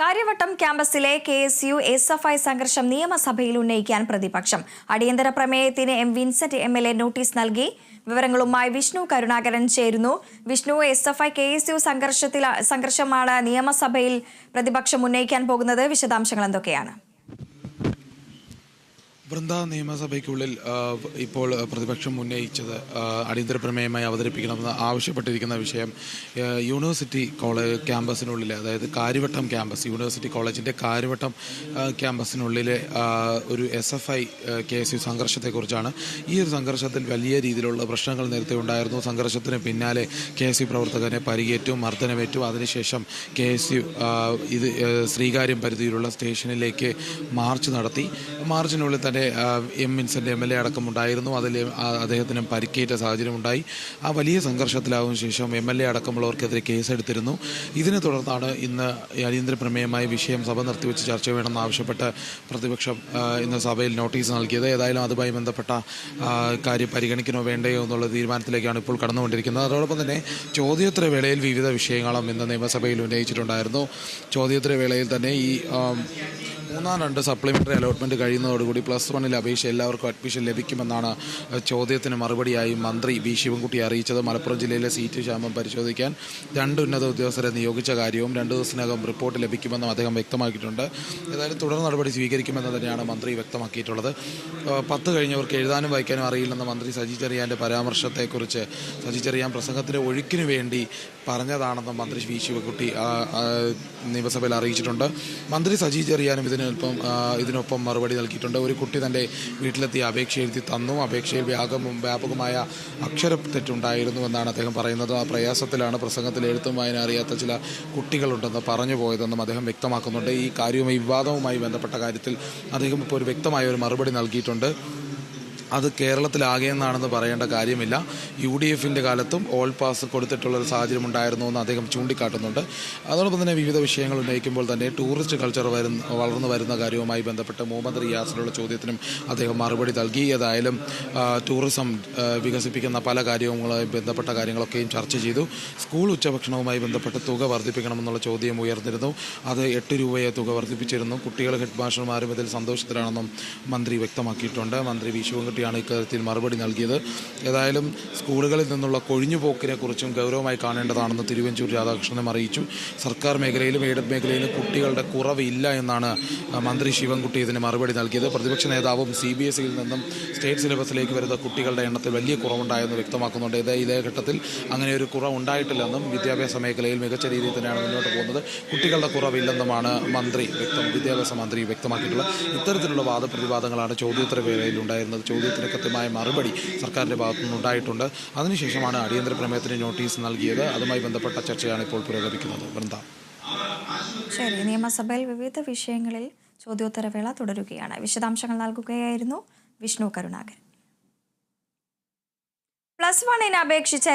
Karyavattom ക്യാമ്പസിലെ KSU SFI സംഘർഷം നിയമസഭയിൽ ഉന്നയിക്കാൻ പ്രതിപക്ഷം. അടിയന്തര പ്രമേയത്തിന് എം വിൻസെന്റ് MLA നോട്ടീസ് നൽകി. വിവരങ്ങളുമായി വിഷ്ണു കരുണാകരൻ ചേരുന്നു. വിഷ്ണു, SFI KSU സംഘർഷമാണ് നിയമസഭയിൽ പ്രതിപക്ഷം ഉന്നയിക്കാൻ പോകുന്നത്. വിശദാംശങ്ങൾ എന്തൊക്കെയാണ്? വൃന്ദ, നിയമസഭയ്ക്കുള്ളിൽ ഇപ്പോൾ പ്രതിപക്ഷം ഉന്നയിച്ചത് അടിയന്തര പ്രമേയമായി അവതരിപ്പിക്കണമെന്ന് ആവശ്യപ്പെട്ടിരിക്കുന്ന വിഷയം യൂണിവേഴ്സിറ്റി കോളേജ് ക്യാമ്പസിനുള്ളിലെ, അതായത് കാര്യവട്ടം ക്യാമ്പസ്, യൂണിവേഴ്സിറ്റി കോളേജിൻ്റെ കാര്യവട്ടം ക്യാമ്പസിനുള്ളിലെ ഒരു SFI KSU സംഘർഷത്തെക്കുറിച്ചാണ്. ഈ ഒരു സംഘർഷത്തിൽ വലിയ രീതിയിലുള്ള പ്രശ്നങ്ങൾ നേരത്തെ ഉണ്ടായിരുന്നു. സംഘർഷത്തിന് പിന്നാലെ KSU പ്രവർത്തകനെ പരിക്കേറ്റു, മർദ്ദനമേറ്റു. അതിനുശേഷം KSU ഇത് ശ്രീകാര്യം പരിധിയിലുള്ള സ്റ്റേഷനിലേക്ക് മാർച്ച് നടത്തി. മാർച്ചിനുള്ളിൽ തന്നെ എം വിൻസെന്റ് MLA അടക്കമുണ്ടായിരുന്നു. അതിൽ അദ്ദേഹത്തിനും പരിക്കേറ്റ സാഹചര്യമുണ്ടായി. ആ വലിയ സംഘർഷത്തിലാവുന്ന ശേഷം MLA അടക്കമുള്ളവർക്കെതിരെ കേസെടുത്തിരുന്നു. ഇതിനെ തുടർന്നാണ് ഇന്ന് അടിയന്തര പ്രമേയമായി വിഷയം സഭ നിർത്തിവെച്ച് ചർച്ച വേണമെന്ന് ആവശ്യപ്പെട്ട് പ്രതിപക്ഷം ഇന്ന് സഭയിൽ നോട്ടീസ് നൽകിയത്. ഏതായാലും അതുമായി ബന്ധപ്പെട്ട കാര്യം പരിഗണിക്കണോ വേണ്ടയോ എന്നുള്ള തീരുമാനത്തിലേക്കാണ് ഇപ്പോൾ കടന്നുകൊണ്ടിരിക്കുന്നത്. അതോടൊപ്പം തന്നെ ചോദ്യോത്തര വേളയിൽ വിവിധ വിഷയങ്ങളും ഇന്ന് നിയമസഭയിൽ ഉന്നയിച്ചിട്ടുണ്ടായിരുന്നു. ചോദ്യോത്തര വേളയിൽ തന്നെ ഈ 3-2 സപ്ലിമെൻ്ററി അലോട്ട്മെൻറ്റ് കഴിയുന്നതോടുകൂടി +1 അപേക്ഷ എല്ലാവർക്കും അഡ്മിഷൻ ലഭിക്കുമെന്നാണ് ചോദ്യത്തിന് മറുപടിയായി മന്ത്രി V. ശിവൻകുട്ടി അറിയിച്ചത്. മലപ്പുറം ജില്ലയിലെ സീറ്റ് ക്ഷാമം പരിശോധിക്കാൻ 2 ഉന്നത ഉദ്യോഗസ്ഥരെ നിയോഗിച്ച കാര്യവും 2 ദിവസത്തിനകം റിപ്പോർട്ട് ലഭിക്കുമെന്നും അദ്ദേഹം വ്യക്തമാക്കിയിട്ടുണ്ട്. ഏതായാലും തുടർ നടപടി സ്വീകരിക്കുമെന്ന് തന്നെയാണ് മന്ത്രി വ്യക്തമാക്കിയിട്ടുള്ളത്. 10 കഴിഞ്ഞവർക്ക് എഴുതാനും വായിക്കാനും അറിയില്ലെന്ന മന്ത്രി സജി ചെറിയാൻ്റെ പരാമർശത്തെക്കുറിച്ച് സജി ചെറിയാൻ പ്രസംഗത്തിൻ്റെ ഒഴുക്കിനു വേണ്ടി പറഞ്ഞതാണെന്ന് മന്ത്രി V. ശിവൻകുട്ടി നിയമസഭയിൽ അറിയിച്ചിട്ടുണ്ട്. മന്ത്രി സജി ചെറിയാനും ഇതിനൊപ്പം മറുപടി നൽകിയിട്ടുണ്ട്. ഒരു കുട്ടി തൻ്റെ വീട്ടിലെത്തി അപേക്ഷ എഴുതി തന്നു. അപേക്ഷയിൽ വ്യാപകമായ അക്ഷരത്തെറ്റുണ്ടായിരുന്നു എന്നാണ് അദ്ദേഹം പറയുന്നത്. ആ പ്രയാസത്തിലാണ് പ്രസംഗത്തിൽ എഴുത്തും വായന അറിയാത്ത ചില കുട്ടികളുണ്ടെന്ന് പറഞ്ഞു പോയതെന്നും അദ്ദേഹം വ്യക്തമാക്കുന്നുണ്ട്. ഈ കാര്യവുമായി വിവാദവുമായി ബന്ധപ്പെട്ട കാര്യത്തിൽ അദ്ദേഹം ഇപ്പോൾ ഒരു വ്യക്തമായ ഒരു മറുപടി നൽകിയിട്ടുണ്ട്. അത് കേരളത്തിലാകെയെന്നാണെന്ന് പറയേണ്ട കാര്യമില്ല. UDFൻ്റെ കാലത്തും ഓൾ പാസ് കൊടുത്തിട്ടുള്ളൊരു സാഹചര്യം ഉണ്ടായിരുന്നു എന്ന് അദ്ദേഹം ചൂണ്ടിക്കാട്ടുന്നുണ്ട്. അതോടൊപ്പം തന്നെ വിവിധ വിഷയങ്ങൾ ഉന്നയിക്കുമ്പോൾ തന്നെ ടൂറിസ്റ്റ് കൾച്ചർ വളർന്നു വരുന്ന കാര്യവുമായി ബന്ധപ്പെട്ട് മുഹമ്മദ് റിയാസിലുള്ള ചോദ്യത്തിനും അദ്ദേഹം മറുപടി നൽകി. ഏതായാലും ടൂറിസം വികസിപ്പിക്കുന്ന പല കാര്യങ്ങളുമായി ബന്ധപ്പെട്ട കാര്യങ്ങളൊക്കെയും ചർച്ച ചെയ്തു. സ്കൂൾ ഉച്ചഭക്ഷണവുമായി ബന്ധപ്പെട്ട് തുക വർദ്ധിപ്പിക്കണമെന്നുള്ള ചോദ്യം ഉയർന്നിരുന്നു. അത് 8 രൂപയെ തുക വർദ്ധിപ്പിച്ചിരുന്നു. കുട്ടികൾ ഹെഡ് മാസ്റ്റർമാരും ഇതിൽ സന്തോഷത്തിലാണെന്നും മന്ത്രി വ്യക്തമാക്കിയിട്ടുണ്ട്. മന്ത്രി V. ശിവൻകുട്ടി ഇക്കാര്യത്തിൽ മറുപടി നൽകിയത്. ഏതായാലും സ്കൂളുകളിൽ നിന്നുള്ള കൊഴിഞ്ഞുപോക്കിനെ കുറിച്ചും ഗൗരവമായി കാണേണ്ടതാണെന്ന് തിരുവഞ്ചൂർ രാധാകൃഷ്ണനും അറിയിച്ചു. സർക്കാർ മേഖലയിലും എയ്ഡഡ് മേഖലയിലും കുട്ടികളുടെ കുറവ് ഇല്ല എന്നാണ് മന്ത്രി ശിവൻകുട്ടി ഇതിന് മറുപടി നൽകിയത്. പ്രതിപക്ഷ നേതാവും CBSEയിൽ നിന്നും സ്റ്റേറ്റ് സിലബസിലേക്ക് വരുന്ന കുട്ടികളുടെ എണ്ണത്തിൽ വലിയ കുറവുണ്ടായെന്ന് വ്യക്തമാക്കുന്നുണ്ട്. ഇതേ ഘട്ടത്തിൽ അങ്ങനെ ഒരു കുറവുണ്ടായിട്ടില്ലെന്നും വിദ്യാഭ്യാസ മേഖലയിൽ മികച്ച രീതിയിൽ തന്നെയാണ് മുന്നോട്ട് പോകുന്നത്, കുട്ടികളുടെ കുറവില്ലെന്നുമാണ് വിദ്യാഭ്യാസ മന്ത്രി വ്യക്തമാക്കിയിട്ടുള്ളത്. ഇത്തരത്തിലുള്ള വാദപ്രതിവാദങ്ങളാണ് ചോദ്യോത്തര വേളയിൽ ഉണ്ടായിരുന്നത്. ചോദ്യത്തിന് കൃത്യമായ മറുപടി സർക്കാരിൻ്റെ ഭാഗത്തുനിന്നുണ്ടായിട്ടുണ്ട്. അതിനുശേഷമാണ് അടിയന്തര പ്രമേയത്തിന് നോട്ടീസ് നൽകിയത്. അതുമായി ബന്ധപ്പെട്ട ചർച്ചയാണ് ഇപ്പോൾ പുരോഗമിക്കുന്നത്. വൃന്ദ, ശരി. നിയമസഭയിൽ വിവിധ വിഷയങ്ങളിൽ ചോദ്യോത്തരവേള തുടരുകയാണ്. വിശദാംശങ്ങൾ നൽകുകയായിരുന്നു വിഷ്ണു കരുണാകരൻ. +1 അപേക്ഷിച്ച